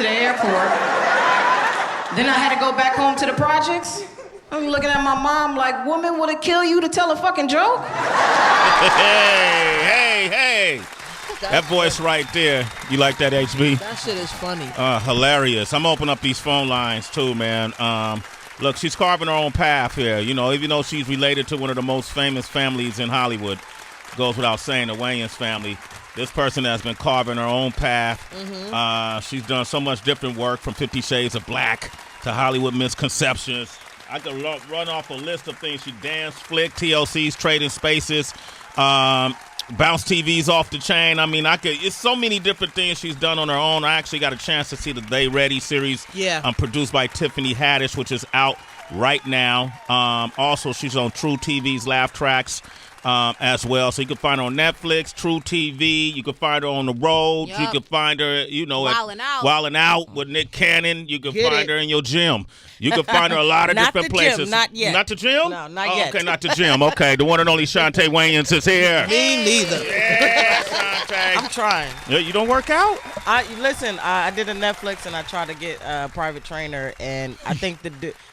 to the airport. Then I had to go back home to the projects. I'm looking at my mom like, woman, will it kill you to tell a fucking joke? Hey. That voice right there. You like that, HB? That shit is funny. Hilarious. I'm opening up these phone lines, too, man. Look, she's carving her own path here. You know, even though she's related to one of the most famous families in Hollywood, goes without saying, the Wayans family. This person has been carving her own path. Mm-hmm. She's done so much different work, from 50 Shades of Black to Hollywood Misconceptions. I could run off a list of things. She danced, flick, TLC's Trading Spaces, Bounce TV's Off the Chain. I mean, it's so many different things she's done on her own. I actually got a chance to see the They Ready series. Yeah. Produced by Tiffany Haddish, which is out right now. Also, she's on True TV's Laugh Tracks as well. So you can find her on Netflix, True TV. You can find her on the road. Yep. You can find her, Wildin' Out with Nick Cannon. You can find her in your gym. You can find her a lot of different places. Gym, not yet. Not the gym? No, not yet. Okay, not the gym. Okay, the one and only Chaunté Wayans is here. Me neither. Yeah, Chaunté. I'm trying. You don't work out? I did a Netflix and I tried to get a private trainer, and I think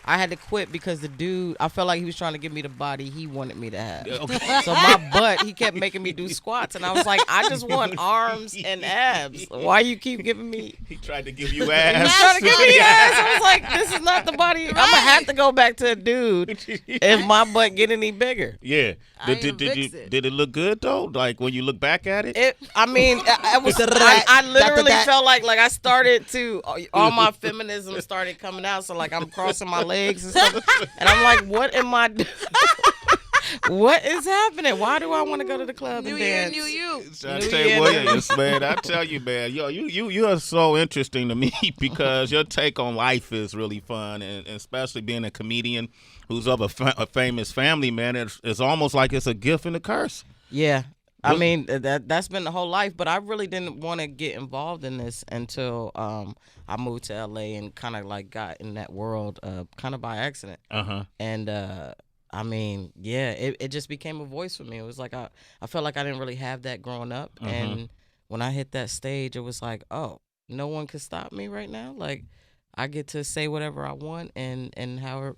I had to quit because the dude, I felt like he was trying to give me the body he wanted me to have. Okay. So my butt, he kept making me do squats, and I was like, I just want arms and abs. Why you keep giving me? He tried to give you ass. He tried to give me ass. I was like, this is not the body. I'm gonna have to go back to a dude if my butt get any bigger. Yeah. Did it look good though? Like when you look back at it? It was. I literally felt like I started to all my feminism started coming out. So like I'm crossing my legs and stuff, and I'm like, what am I doing? What is happening? Why do I want to go to the club and dance? New you. Chaunté Wayans, man. I tell you, man, you are so interesting to me because your take on life is really fun, and especially being a comedian who's of a famous family, man. It's almost like it's a gift and a curse. Yeah. I mean, that's been the whole life, but I really didn't want to get involved in this until I moved to LA and kind of like got in that world kind of by accident. Uh-huh. And I mean, yeah, it just became a voice for me. It was like I felt like I didn't really have that growing up. Uh-huh. And when I hit that stage, it was like, oh, no one can stop me right now. Like, I get to say whatever I want and however,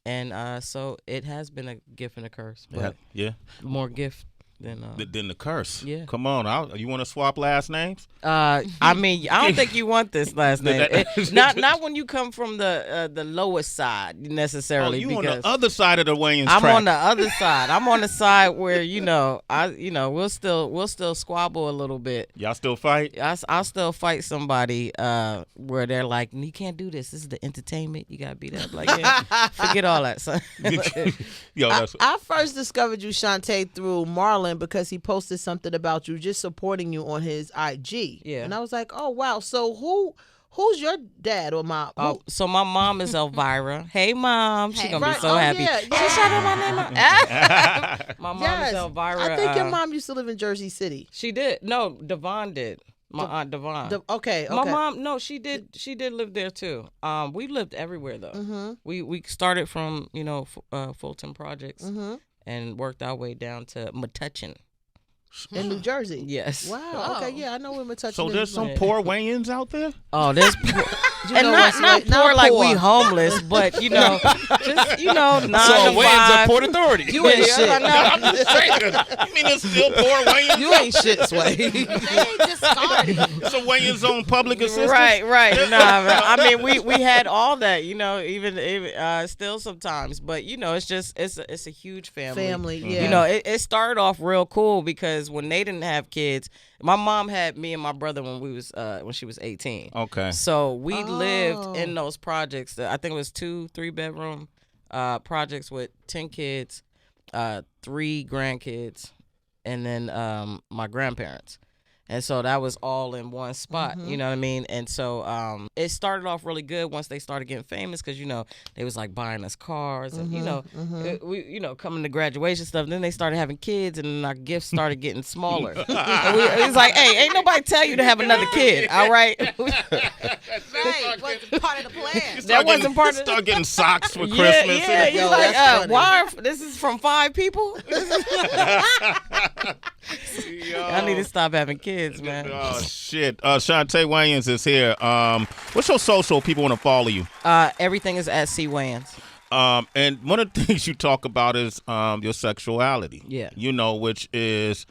And so it has been a gift and a curse. But yeah. More gift than the curse. Yeah. Come on, you want to swap last names? I mean, I don't think you want this last name. Not when you come from the lowest side necessarily. You because on the other side of the Wayans I'm track. on the other side. I'm on the side where we'll still squabble a little bit. Y'all still fight? I'll still fight somebody where they're like, you can't do this. This is the entertainment. You gotta beat up. Like, yeah, forget all that, son. I first discovered you, Chaunté, through Marlon because he posted something about you just supporting you on his IG. Yeah. And I was like, oh, wow. So who's your dad or mom? So my mom is Elvira. Hey, Mom. She's going to be so happy. Yeah. She shouted my name out. My mom is Elvira. I think your mom used to live in Jersey City. She did. No, Devon did. My aunt Devon. Okay. My mom, no, she did live there too. We lived everywhere though. Mm-hmm. We started from Fulton Projects and worked our way down to Metuchen. In New Jersey? Yes. Wow. Okay, yeah, I know where Metuchen is. So there's some poor Wayans out there? Oh, there's poor. And not poor like we homeless, but just 9 to 5. Wayans are Port Authority. You ain't shit. I'm just saying. You mean there's still poor Wayans? You ain't shit, Sway. They just started. So Wayans on public assistance? Right. Nah, I mean we had all that, even still sometimes, but it's a huge family. Yeah. It started off real cool because when they didn't have kids, my mom had me and my brother when she was 18. Okay. So we lived in those projects. I think it was 2-3 bedroom projects with 10 kids, 3 grandkids, and then my grandparents. And so that was all in one spot, you know what I mean? And so it started off really good once they started getting famous because, they was like buying us cars and, we coming to graduation stuff. Then they started having kids and then our gifts started getting smaller. It was like, hey, ain't nobody tell you to have another kid, all right? Right, wasn't part of the plan. That wasn't part of Start getting socks for Christmas. Yeah, you're like, why? This is from 5 people? I need to stop having kids, man. Oh shit! Chaunté Wayans is here. What's your social? People want to follow you. Everything is at C Wayans. And one of the things you talk about is your sexuality. Yeah. You know, which is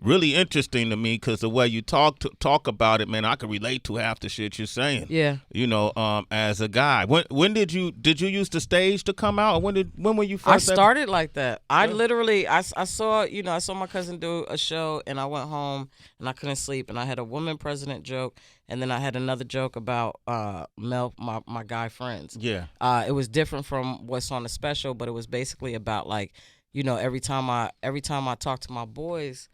really interesting to me because the way you talk about it, man, I can relate to half the shit you're saying. Yeah. You know, as a guy, when did you use the stage to come out? Or when were you first? I started like that. I literally I saw my cousin do a show and I went home and I couldn't sleep and I had a woman president joke and then I had another joke about my guy friends. Yeah. It was different from what's on the special, but it was basically about like, you know, every time I talk to my boys,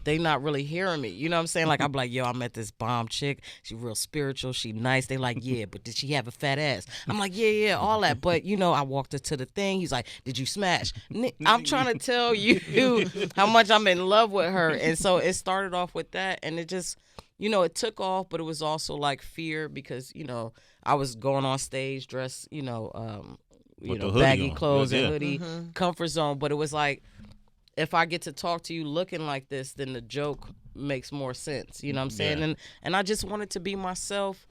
they not really hearing me. You know what I'm saying? Like, I'm like, yo, I met this bomb chick. She real spiritual. She nice. They like, yeah, but did she have a fat ass? I'm like, yeah, all that. But, you know, I walked her to the thing. He's like, did you smash? I'm trying to tell you how much I'm in love with her. And so it started off with that. And it just, you know, it took off. But it was also like fear because, you know, I was going on stage dressed, baggy clothes and hoodie, comfort zone. But it was like, if I get to talk to you looking like this, then the joke makes more sense. You know what I'm saying? Yeah. And I just wanted to be myself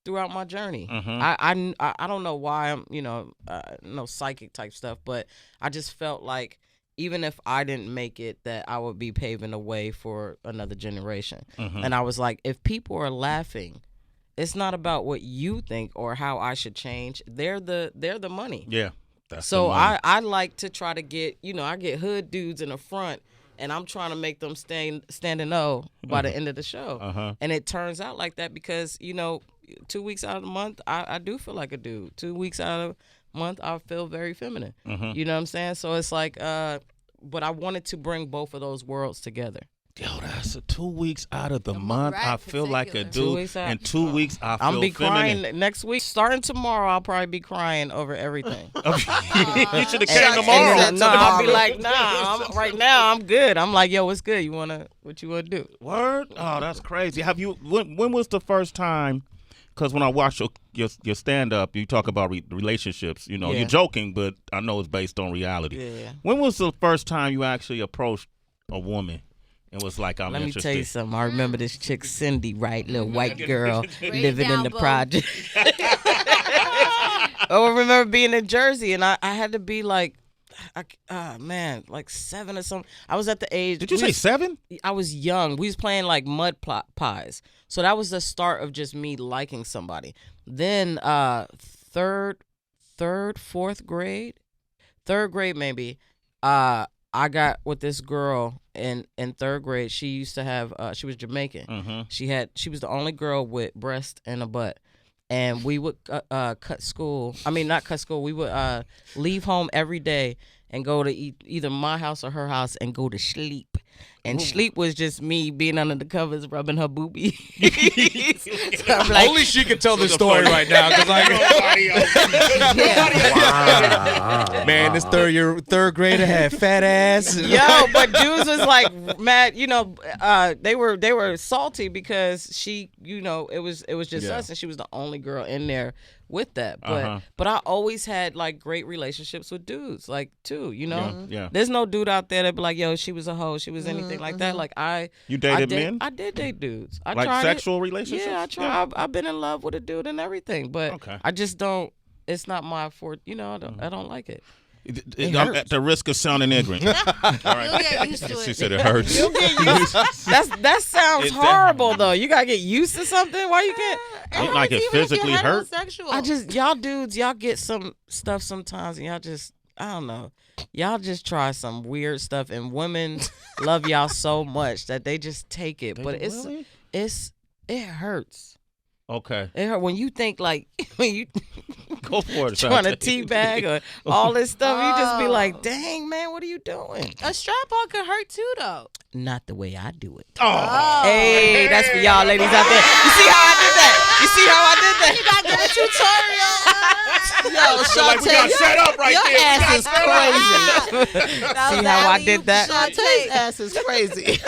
throughout my journey. Mm-hmm. I don't know why I'm, no psychic type stuff, but I just felt like even if I didn't make it, that I would be paving the way for another generation. Mm-hmm. And I was like, if people are laughing, it's not about what you think or how I should change. They're the money. Yeah. That's so I like to try to get, I get hood dudes in the front and I'm trying to make them stand and know by the end of the show. Uh-huh. And it turns out like that because, 2 weeks out of the month, I do feel like a dude. 2 weeks out of the month, I feel very feminine. Mm-hmm. You know what I'm saying? So it's like, but I wanted to bring both of those worlds together. Yo, that's 2 weeks out of the month. I feel like a dude. In 2 weeks, I feel I'll be feminine. crying next week. Starting tomorrow, I'll probably be crying over everything. You should have came tomorrow. No, I'll be like, right now I'm good. I'm like, yo, what's good? What you wanna do? Word? Oh, that's crazy. Have you? When was the first time? Because when I watch your stand up, you talk about relationships. You're joking, but I know it's based on reality. Yeah. When was the first time you actually approached a woman? It was like, I'm interested. Let me tell you something. I remember this chick, Cindy, right? Little white girl living in the project. I remember being in Jersey, and I had to be like, like 7 or something. I was at the age. Did you say 7? I was young. We was playing like mud pies. So that was the start of just me liking somebody. Then third, fourth grade, third grade maybe, I got with this girl in third grade. She used to have she was Jamaican. Mm-hmm. She was the only girl with breast and a butt. And we would cut school. I mean, not cut school. We would leave home every day and go to either my house or her house and go to sleep. And sleep was just me being under the covers, rubbing her boobie. So I'm like, only she can tell this story right now. Cause Nobody else. Man, this third grader had fat ass. Yo, but dudes was like mad. They were salty because she, it was just us, and she was the only girl in there with that. But I always had like great relationships with dudes, like too. Yeah. There's no dude out there that be like, yo, she was a hoe, she was anything like that. Like You dated men? I did date dudes. I like tried sexual relationships? Yeah, I tried. Yeah. I've been in love with a dude and everything, but I just don't. It's not my forte. I don't like it. I'm at the risk of sounding ignorant. All right. You'll get used to it. She said it hurts. You'll get used. That sounds horrible though. You gotta get used to something. Why you can't? I don't like it physically hurt. Y'all dudes, y'all get some stuff sometimes, and y'all just, I don't know. Y'all just try some weird stuff, and women love y'all so much that they just take it. But it hurts. Okay. It hurt when you think like when you go for it. Trying to teabag or all this stuff. You just be like, dang man, what are you doing? A strap-on could hurt too, though. Not the way I do it. Oh. Hey, that's for y'all ladies out there. You see how I did that? You gotta get a tutorial. Yo, I feel like we got set up right there. Ass is crazy. See how I did that? Chaunté's ass is crazy.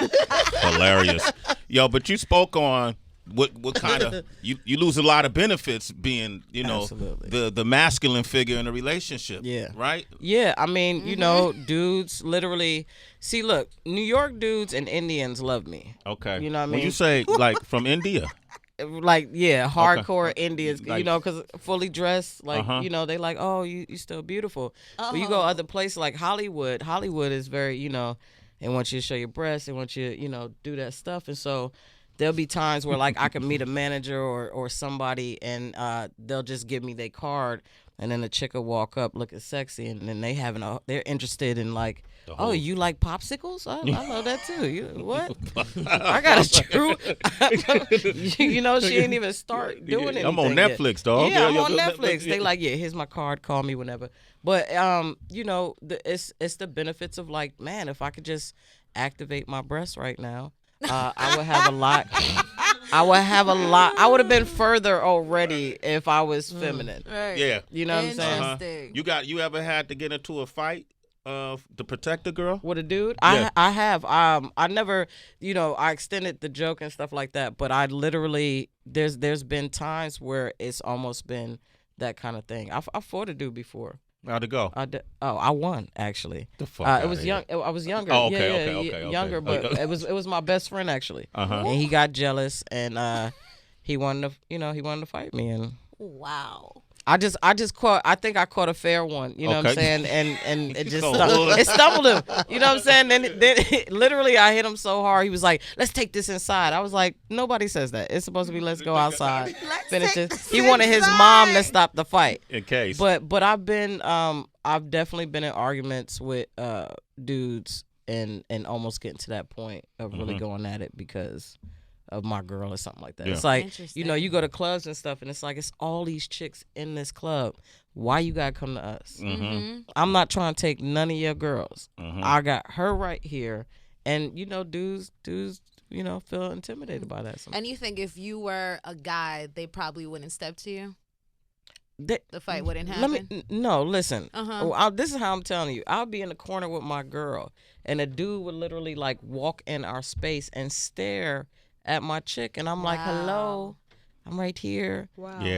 Hilarious. Yo, but you spoke on what kind of you lose a lot of benefits being the masculine figure in a relationship. Yeah. Right. Yeah, I mean dudes literally see. Look, New York dudes and Indians love me. Okay. You know what I mean? When you say like from India. Like hardcore okay. Indians, like, because fully dressed, like they like, oh, you still beautiful. But you go other places like Hollywood. Hollywood is very, they want you to show your breasts, they want you, do that stuff, and so there'll be times where like I can meet a manager or somebody, and they'll just give me their card, and then the chick will walk up looking sexy, and then they're interested in like. Oh, you like popsicles? I love that too. You what? I got a true. She ain't even start doing anything. I'm on Netflix, dog. Yeah, I'm on Netflix. They like, here's my card. Call me whenever. But it's the benefits of like, man, if I could just activate my breasts right now, I would have a lot. I would have been further already if I was feminine. Right. Yeah. You know what I'm saying? You ever had to get into a fight? To protect the girl with a dude, yeah. I have. I never, I extended the joke and stuff like that, but I literally there's been times where it's almost been that kind of thing. I fought a dude before. How'd it go? I won actually. The fuck it was young. I was younger. Oh, okay. Younger, but it was my best friend actually. And he got jealous and he wanted to fight me and. Wow. I think I caught a fair one, you know what I'm saying? And it just it stumbled him. You know what I'm saying? Then literally I hit him so hard, he was like, let's take this inside. I was like, nobody says that. It's supposed to be let's go outside. Finish this. He wanted his mom to stop the fight. In case. But I've definitely been in arguments with dudes and almost getting to that point of really going at it because of my girl or something like that. Yeah. It's like, you go to clubs and stuff and it's like, it's all these chicks in this club. Why you gotta come to us? I'm not trying to take none of your girls. I got her right here. And, dudes, feel intimidated by that sometimes. And you think if you were a guy, they probably wouldn't step to you? The fight wouldn't happen? Listen. This is how I'm telling you. I'll be in the corner with my girl and a dude would literally like walk in our space and stare at my chick, and I'm like, hello, I'm right here,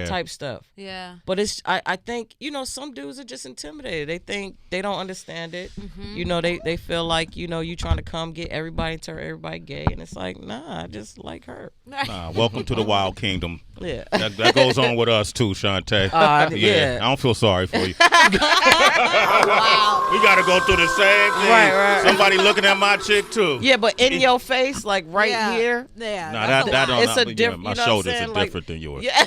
type stuff. Yeah. But I think, some dudes are just intimidated. They think they don't understand it. They feel like, you trying to come get everybody, turn everybody gay, and it's like, nah, I just like her. Welcome to the Wild Kingdom. Yeah. That goes on with us too, Chaunté. Yeah. I don't feel sorry for you. Wow. We got to go through the same thing. Right. Somebody looking at my chick too. Yeah, but in your face, like here. Yeah. No, that don't. It's a different. My shoulders are different than yours. Yeah.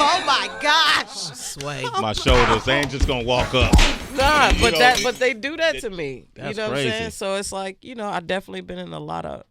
Oh my gosh. Sway. My shoulders, they ain't just gonna walk up. Nah, but they do that to me. That's what crazy. I'm saying? So it's like, I definitely been in a lot of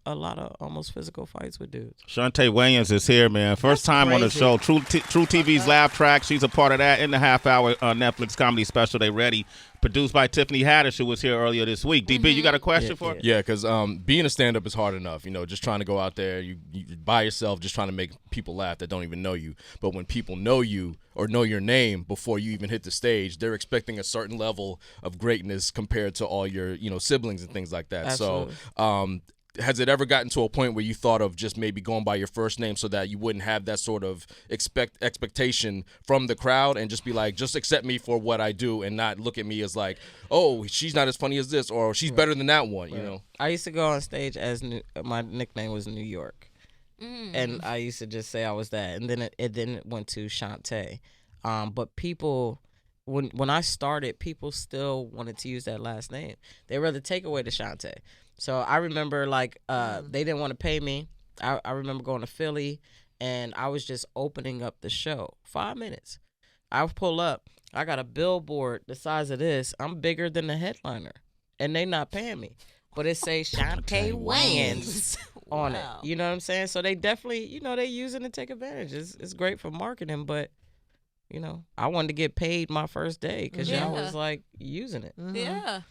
almost physical fights with dudes. Chaunté Wayans is here, man. First time on the show. True TV's Laff Track. She's a part of that in the half-hour Netflix comedy special. They ready. Produced by Tiffany Haddish, who was here earlier this week. DB, you got a question for her? Yeah, because being a stand-up is hard enough. Just trying to go out there, you by yourself, just trying to make people laugh that don't even know you. But when people know you or know your name before you even hit the stage, they're expecting a certain level of greatness compared to all your, siblings and things like that. Absolutely. So, has it ever gotten to a point where you thought of just maybe going by your first name so that you wouldn't have that sort of expectation from the crowd and just be like, just accept me for what I do and not look at me as like, oh, she's not as funny as this or she's better than that one, I used to go on stage as my nickname was New York. And I used to just say I was that. And then it went to Chaunté. But people, when I started, people still wanted to use that last name. They'd rather take away the Chaunté. So I remember they didn't want to pay me. I remember going to Philly and I was just opening up the show. 5 minutes. I pull up. I got a billboard the size of this. I'm bigger than the headliner. And they not paying me. But it say Chaunté Wayans on it. You know what I'm saying? So they definitely, they using it to take advantage. It's great for marketing, but I wanted to get paid my first day because y'all was like using it. Yeah.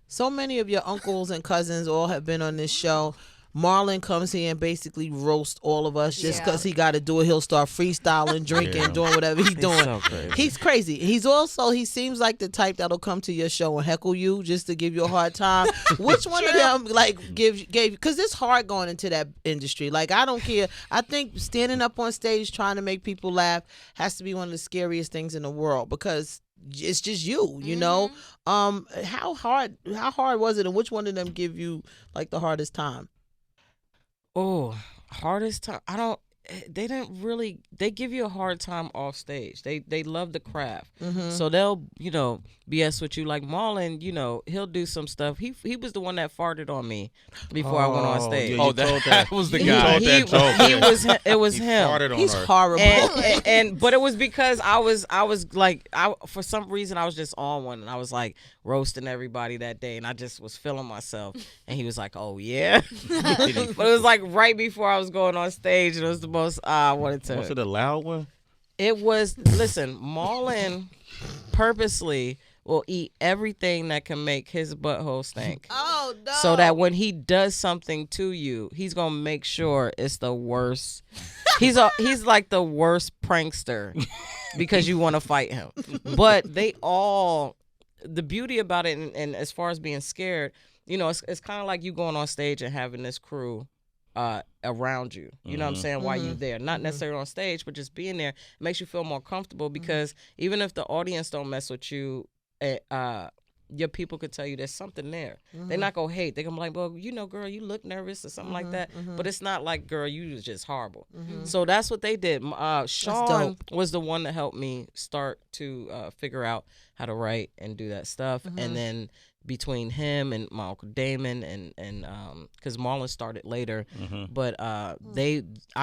So many of your uncles and cousins all have been on this show. Marlon comes here and basically roasts all of us just because he got to do it. He'll start freestyling, drinking, doing whatever he's doing. So crazy. He's crazy. He seems like the type that'll come to your show and heckle you just to give you a hard time. Which one of them like gave because it's hard going into that industry. Like I don't care. I think standing up on stage trying to make people laugh has to be one of the scariest things in the world because it's just you know. How hard was it, and which one of them give you like the hardest time? Oh, hardest time. They didn't really. They give you a hard time off stage. They love the craft, so they'll BS with you. Like Marlon, he'll do some stuff. He was the one that farted on me before I went on stage. Yeah, that was the guy. It was him. He's horrible. But it was because I was like for some reason I was just on one and I was like roasting everybody that day and I just was feeling myself and he was like, oh yeah. But it was like right before I was going on stage and it was the most I wanted to. Was it a loud one? It was. Listen, Marlon purposely will eat everything that can make his butthole stink. Oh no! So that when he does something to you, he's gonna make sure it's the worst. He's like the worst prankster because you want to fight him. But the beauty about it, and as far as being scared, it's kind of like you going on stage and having this crew around you. You know what I'm saying? While you're there. Not necessarily on stage, but just being there makes you feel more comfortable because even if the audience don't mess with you, your people could tell you there's something there. They're not gonna hate. They're gonna be like, well, girl, you look nervous or something like that. But it's not like, girl, you was just horrible. So that's what they did. Sean was the one that helped me start to figure out how to write and do that stuff. And then between him and my Uncle Damon and because Marlon started later, but I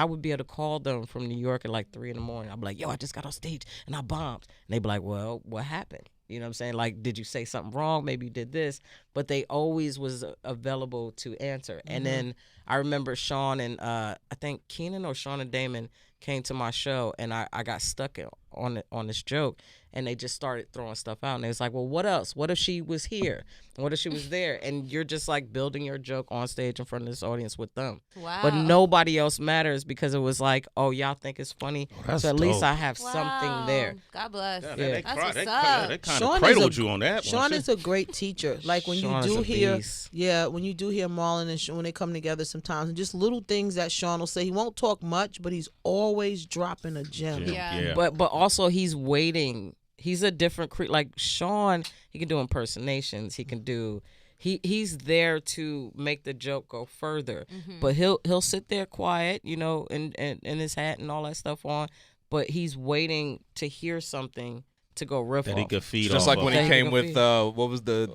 would be able to call them from New York at like 3 a.m. I'd be like, yo, I just got on stage and I bombed. And they'd be like, well, what happened? You know what I'm saying? Like, did you say something wrong? Maybe you did this. But they always was available to answer. And then I remember Sean and I think Keenan or Sean and Damon came to my show and I got stuck on this joke. And they just started throwing stuff out. And they was like, well, what else? What if she was here? What if she was there? And you're just like building your joke on stage in front of this audience with them. Wow. But nobody else matters because it was like, oh, y'all think it's funny. So at least I have something there. God bless. Yeah, That's what's up. They kind of cradled you on that. Sean is a great teacher. Like when Sean you do hear, beast. when you do hear Marlon and Sean, when they come together sometimes, and just little things that Sean will say. He won't talk much, but he's always dropping a gem. Yeah. But also he's waiting. He's a different like Sean. He can do impersonations. He can do. He's there to make the joke go further. But he'll sit there quiet, and his hat and all that stuff on. But he's waiting to hear something to go riff that off. he could feed Just off like when of. he came with what was the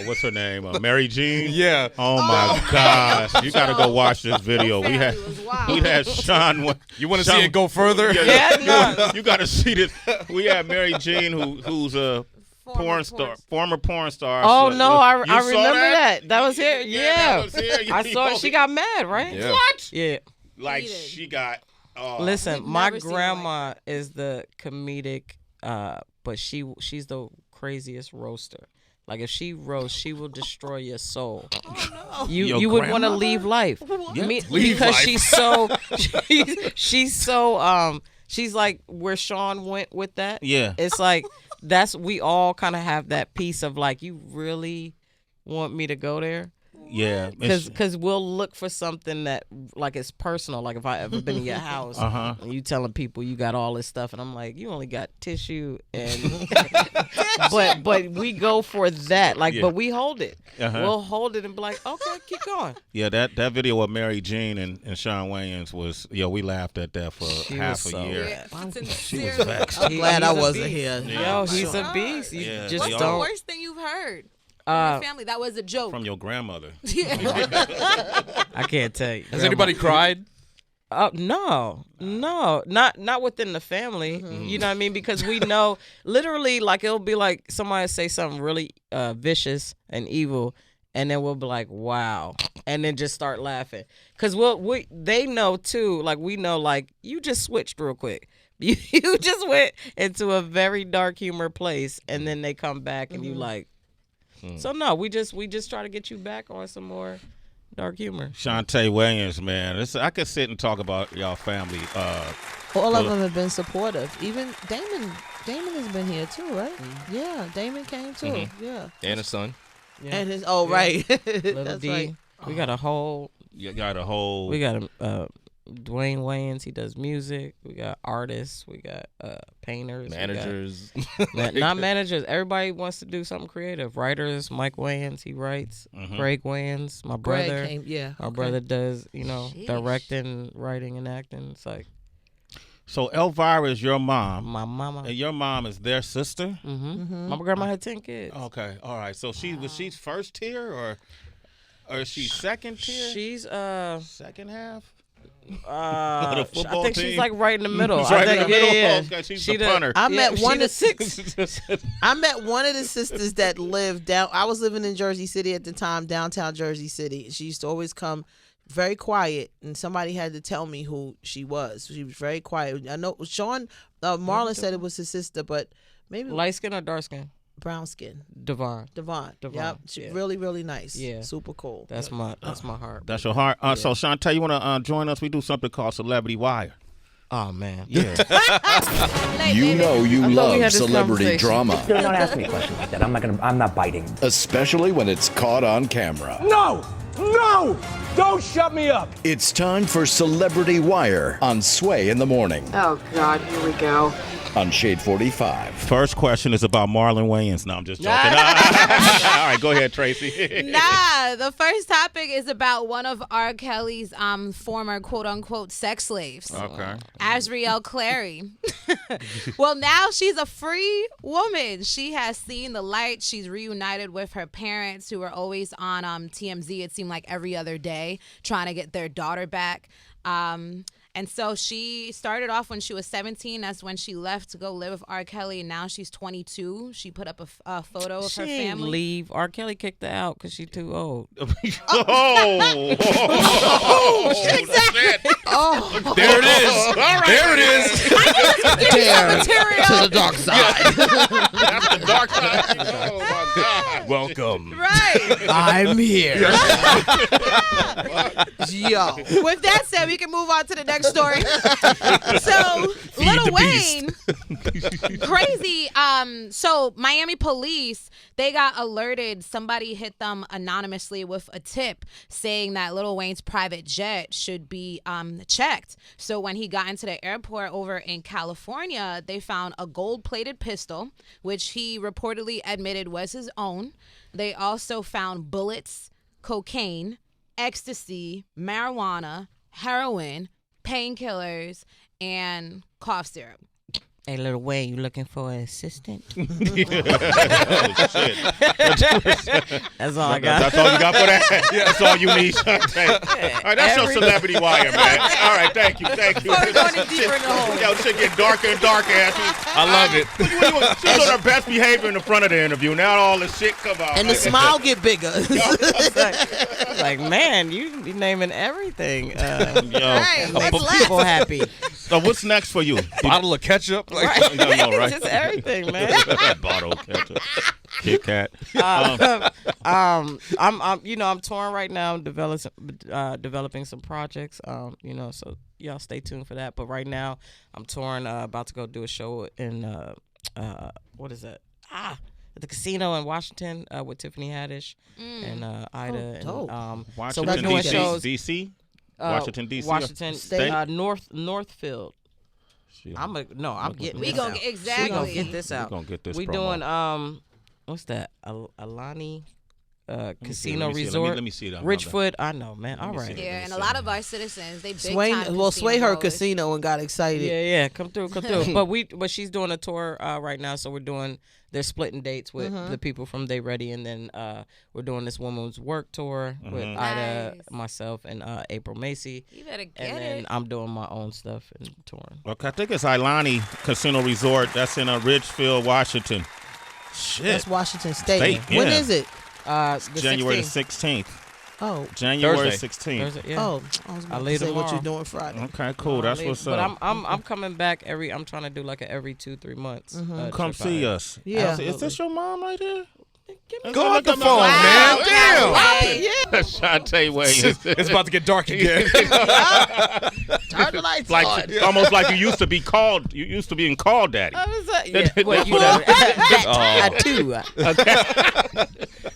what's her name? Mary Jean. Yeah. Oh my gosh! You got to go watch this video. We had Sean. You want to see it go further? You got to see this. We had Mary Jean, who's a former porn star. Oh so, no, I remember that. that was here. Yeah, that was here. I saw it. She got mad, right? Yeah. What? Yeah. Like she got. Listen, We've my never seen grandma is the comedic, but she's the craziest roaster. Like if she roasts, she will destroy your soul. Oh, no. You would want to leave life. Because she's so she's like where Sean went with that. Yeah. It's like we all kind of have that piece of like, you really want me to go there? Yeah, because we'll look for something that like is personal. Like if I ever been in your house and you telling people you got all this stuff, and I'm like, you only got tissue and but we go for that. Like, but we hold it. We'll hold it and be like, okay, keep going. Yeah, that video of Mary Jean and Sean Wayans was we laughed at that for half a year. Yeah, She was vexed. I'm glad I wasn't here. Yo, he's a beast. Yeah. What's the worst thing you've heard? Your family, that was a joke. From your grandmother. I can't tell you. Has anybody cried? No, not within the family. You know what I mean? Because we know, literally, like it'll be like somebody say something really vicious and evil, and then we'll be like, "Wow," and then just start laughing. Cause they know too. Like we know, like you just switched real quick. You just went into a very dark humor place, and then they come back, and you like. So no, we just try to get you back on some more dark humor. Chaunté Wayans, man. I could sit and talk about y'all family. All of them have been supportive. Even Damon has been here too, right? Mm-hmm. Yeah, Damon came too. Yeah, And his son. Yeah. and his right. Little That's D. right. We got a whole. You got a whole. We got Dwayne Wayans. He does music. We got artists. We got painters. Managers. Not managers. Everybody wants to do something creative. Writers. Mike Wayans. He writes. Greg Wayans. My brother. My brother does. Sheesh. Directing, writing, and acting. It's like. So Elvira is your mom. My mama. And your mom is their sister? My grandma had 10 kids. Okay, all right. So was she first tier or is she second tier? She's second half? I football think team? she's like right in the middle. Right in the middle? Yeah. Okay, she's She the the- punter. I met one of six. I met one of the sisters that lived down. I was living in Jersey City at the time, downtown Jersey City. She used to always come very quiet, and somebody had to tell me who she was. She was very quiet. I know Sean Marlon said it was his sister, but maybe Light skin or dark skin? brown skin. Devon. Yep, she really, really nice. Yeah. Super cool. That's my heart. That's your heart. So Chaunté, you want to join us? We do something called Celebrity Wire. Oh man. Yeah. You know you we love had this celebrity conversation. drama, Don't ask me questions like that. I'm not biting. especially when it's caught on camera. No! Don't shut me up! It's time for Celebrity Wire on Sway in the Morning Oh, God, here we go. on Shade 45. First question is about Marlon Wayans. No, I'm just joking. All right, go ahead, Tracy. Nah, the first topic is about one of R. Kelly's former quote-unquote sex slaves. Okay. Azriel Clary. Well, now she's a free woman. She has seen the light. She's reunited with her parents who were always on TMZ, it seemed like every other day, trying to get their daughter back. And so she started off when she was 17. That's when she left to go live with R. Kelly. And now she's 22. She put up a photo of She her ain't family. leave. R. Kelly kicked her out because she too old. Shit. Oh, There it is. All right. There it is. to the dark side. That's the dark side. Oh, my God. Welcome. Right. I'm here. Yo. With that said, we can move on to the next story. So, Lil the Wayne, crazy. So Miami police, they got alerted. Somebody hit them anonymously with a tip saying that Lil Wayne's private jet should be checked. So when he got into the airport over in California, they found a gold-plated pistol, which he reportedly admitted was his own. They also found bullets, cocaine, ecstasy, marijuana, heroin, painkillers, and cough syrup. Hey, Lil Wayne, you looking for an assistant? Oh, shit. That's all I got. That's all you got for that? That's all you need, Chaunté. All right, that's your Celebrity Wire, man. All right, thank you. Before we go any deeper in the hole. Yo, shit get darker and darker as I love it. She's on her best behavior in the front of the interview. Now all the shit come out. And the smile get bigger. Like, man, you be naming everything. Yo, Right, Make what's people left? happy. so what's next for you? Bottle of ketchup. Like, Right. I know, right? Just everything, man. Bottle ketchup, Kit Kat. I'm torn right now, developing some projects. So y'all stay tuned for that. But right now, I'm torn. About to go do a show in what is that? At the casino in Washington with Tiffany Haddish and Ida. dope. And, so Washington, we're doing D.C. shows. D.C. Washington, D.C. Washington State? Northfield. I'm getting We this gonna out. exactly. We gonna get this out. We're gonna get this We promo. doing what's that? Alani Casino let me see it. Resort. Let me see that. Richfoot. I know, man. All me see right. that. Yeah, and a lot of our citizens, they big Sway, time well, Sway heard goers. casino and got excited. Yeah, come through. But she's doing a tour right now, so they're splitting dates with the people from They Ready, and then we're doing this woman's work tour with Ida, Nice. myself, and April Macy. You better get And then it. I'm doing my own stuff and touring. Okay, I think it's Ilani Casino Resort. That's in Ridgefield, Washington. Shit. That's Washington State. State, When yeah. is it? The January 16th. the 16th. Oh, January Thursday. 16th. Thursday, yeah. oh, I was I about to leave say what tomorrow. you're doing Friday. Okay, cool. That's what's up. But I'm coming back I'm trying to do like every 2-3 months. Come trip see out. us. Yeah. Is this your mom right here? Go off the phone, man. Damn. Chaunté Wayans. It's about to get dark again. Turn the lights on. Almost like you used to be called. You used to being called daddy. I was like, well, you know, that too.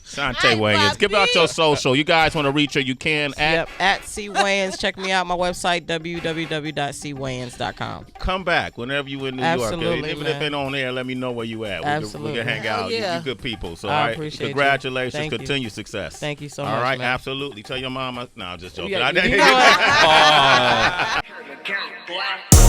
Chaunté Wayans. Give out your social. You guys want to reach her, you can at C Wayans. Check me out. My website, www.cwayans.com. Come back whenever you in New Absolutely, York. Even man. if it on air, let me know where you at. Absolutely. We can hang out. Yeah. You good people. So, I all right. appreciate you. Congratulations. Thank you. Continued success. Thank you so much. All right. man. Absolutely. Tell your mama. No, I'm just joking. Yeah, you know what?